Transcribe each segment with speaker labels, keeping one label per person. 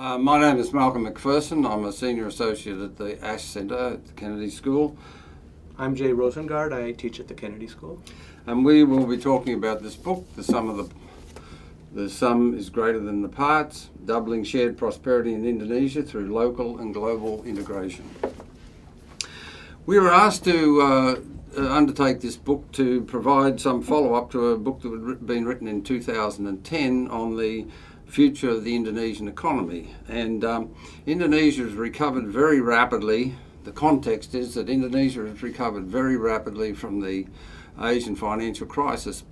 Speaker 1: My name is Malcolm McPherson. I'm a Senior Associate at the Ash Centre at the Kennedy School.
Speaker 2: I'm Jay Rosengard. I teach at the Kennedy School.
Speaker 1: And we will be talking about this book, The Sum is Greater Than the Parts, Doubling Shared Prosperity in Indonesia Through Local and Global Integration. We were asked to undertake this book to provide some follow-up to a book that had been written in 2010 on the future of the Indonesian economy. And Indonesia has recovered very rapidly. The context is that Indonesia has recovered very rapidly from the Asian financial crisis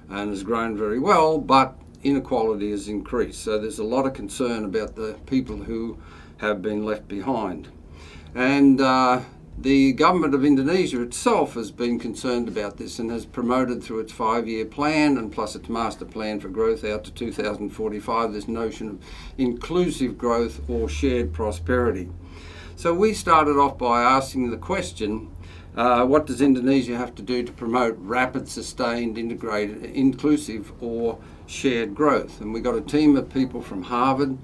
Speaker 1: and has grown very well, but inequality has increased. So there's a lot of concern about the people who have been left behind. And the government of Indonesia itself has been concerned about this and has promoted through its 5-year plan and plus its master plan for growth out to 2045 this notion of inclusive growth or shared prosperity. So we started off by asking the question, what does Indonesia have to do to promote rapid, sustained, integrated, inclusive or shared growth? And we got a team of people from Harvard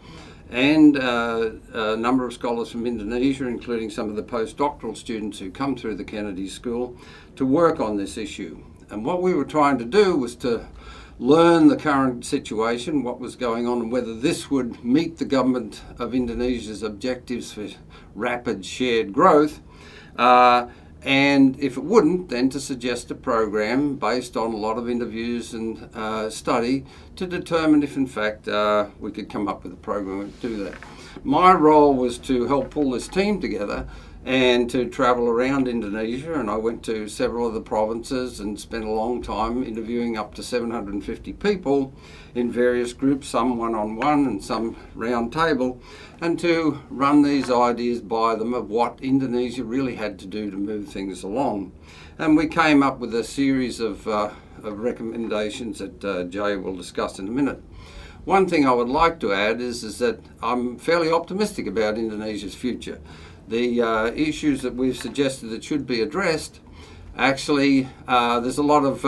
Speaker 1: and a number of scholars from Indonesia, including some of the postdoctoral students who come through the Kennedy School, to work on this issue. And what we were trying to do was to learn the current situation, what was going on, and whether this would meet the government of Indonesia's objectives for rapid shared growth. And if it wouldn't, then to suggest a program based on a lot of interviews and study to determine if in fact we could come up with a program to do that. My role was to help pull this team together and to travel around Indonesia, and I went to several of the provinces and spent a long time interviewing up to 750 people in various groups, some one-on-one and some round table, and to run these ideas by them of what Indonesia really had to do to move things along. And we came up with a series of recommendations that Jay will discuss in a minute. One thing I would like to add is that I'm fairly optimistic about Indonesia's future. The issues that we've suggested that should be addressed, actually, there's a lot of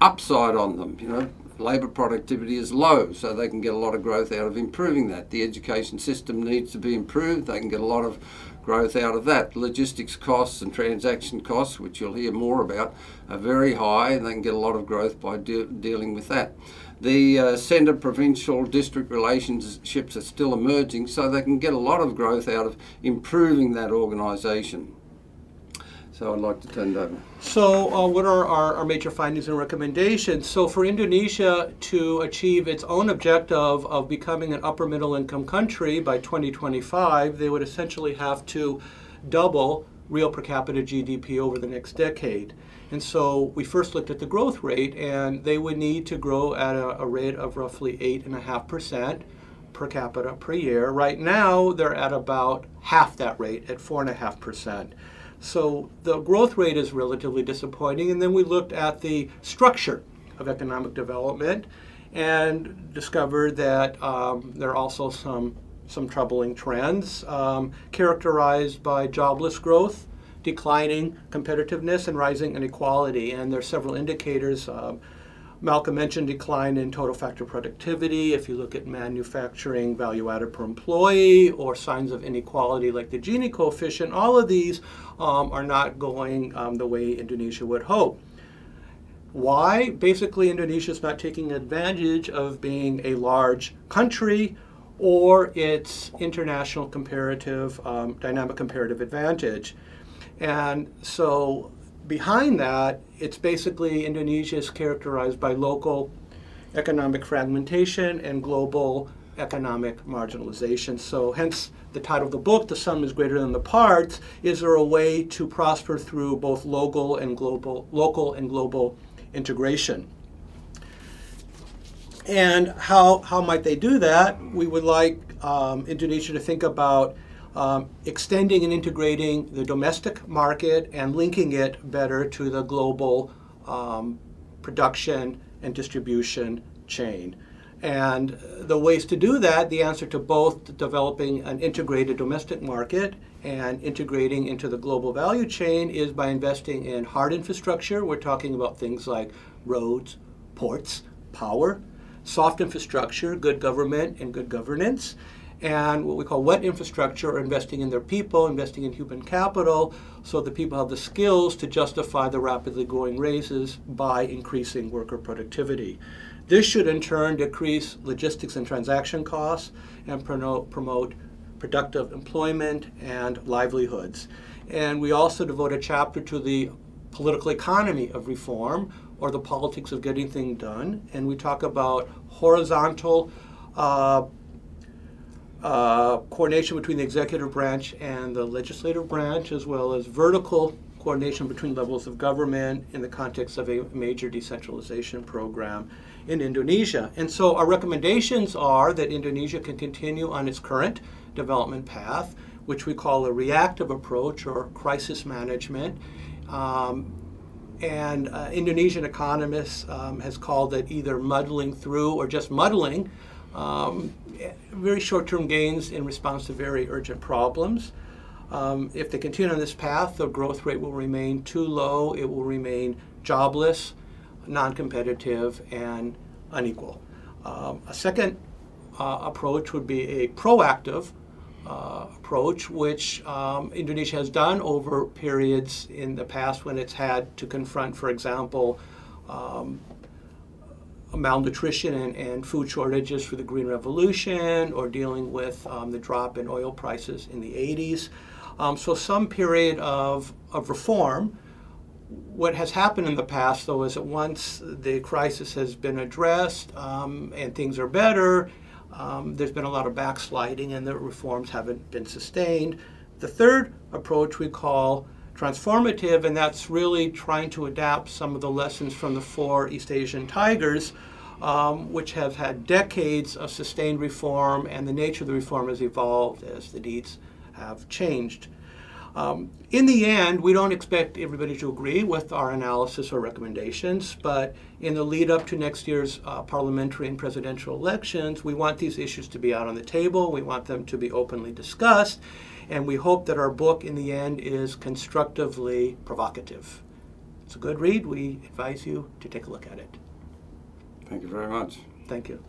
Speaker 1: upside on them. You know, labour productivity is low, so they can get a lot of growth out of improving that. The education system needs to be improved. They can get a lot of growth out of that. Logistics costs and transaction costs, which you'll hear more about, are very high, and they can get a lot of growth by dealing with that. The centre, provincial, district relationships are still emerging, so they can get a lot of growth out of improving that organisation. So I'd like to turn it over.
Speaker 2: So what are our major findings and recommendations? So for Indonesia to achieve its own objective of becoming an upper middle income country by 2025, they would essentially have to double real per capita GDP over the next decade. And so we first looked at the growth rate, and they would need to grow at a rate of roughly 8.5% per capita per year. Right now, they're at about half that rate, at 4.5%. So the growth rate is relatively disappointing. And then we looked at the structure of economic development and discovered that there are also some troubling trends characterized by jobless growth, declining competitiveness, and rising inequality. And there are several indicators. Malcolm mentioned decline in total factor productivity. If you look at manufacturing value added per employee, or signs of inequality like the Gini coefficient, all of these are not going the way Indonesia would hope. Why? Basically, Indonesia is not taking advantage of being a large country or its international comparative, dynamic comparative advantage. And so behind that, it's basically Indonesia is characterized by local economic fragmentation and global economic marginalization. So hence the title of the book, The Sum is Greater Than the Parts. Is there a way to prosper through both local and global integration? And how might they do that? We would like Indonesia to think about extending and integrating the domestic market and linking it better to the global production and distribution chain. And the ways to do that, the answer to both developing an integrated domestic market and integrating into the global value chain, is by investing in hard infrastructure. We're talking about things like roads, ports, power, soft infrastructure, good government and good governance, and what we call wet infrastructure, or investing in their people, investing in human capital, so that people have the skills to justify the rapidly growing raises by increasing worker productivity. This should in turn decrease logistics and transaction costs and promote productive employment and livelihoods. And we also devote a chapter to the political economy of reform, or the politics of getting things done. And we talk about horizontal coordination between the executive branch and the legislative branch, as well as vertical coordination between levels of government in the context of a major decentralization program in Indonesia. And so our recommendations are that Indonesia can continue on its current development path, which we call a reactive approach or crisis management. Indonesian economists has called it either muddling through or just muddling, very short-term gains in response to very urgent problems. If they continue on this path, the growth rate will remain too low. It will remain jobless, non-competitive, and unequal. A second approach would be a proactive approach, which Indonesia has done over periods in the past when it's had to confront, for example, malnutrition and food shortages for the Green Revolution, or dealing with the drop in oil prices in the 80s. So some period of reform. What has happened in the past, though, is that once the crisis has been addressed and things are better, there's been a lot of backsliding and the reforms haven't been sustained. The third approach we call transformative, and that's really trying to adapt some of the lessons from the 4 East Asian tigers, which have had decades of sustained reform, and the nature of the reform has evolved as the needs have changed. In the end, we don't expect everybody to agree with our analysis or recommendations, but in the lead up to next year's parliamentary and presidential elections, we want these issues to be out on the table. We want them to be openly discussed, and we hope that our book in the end is constructively provocative. It's a good read. We advise you to take a look at it.
Speaker 1: Thank you very much.
Speaker 2: Thank you.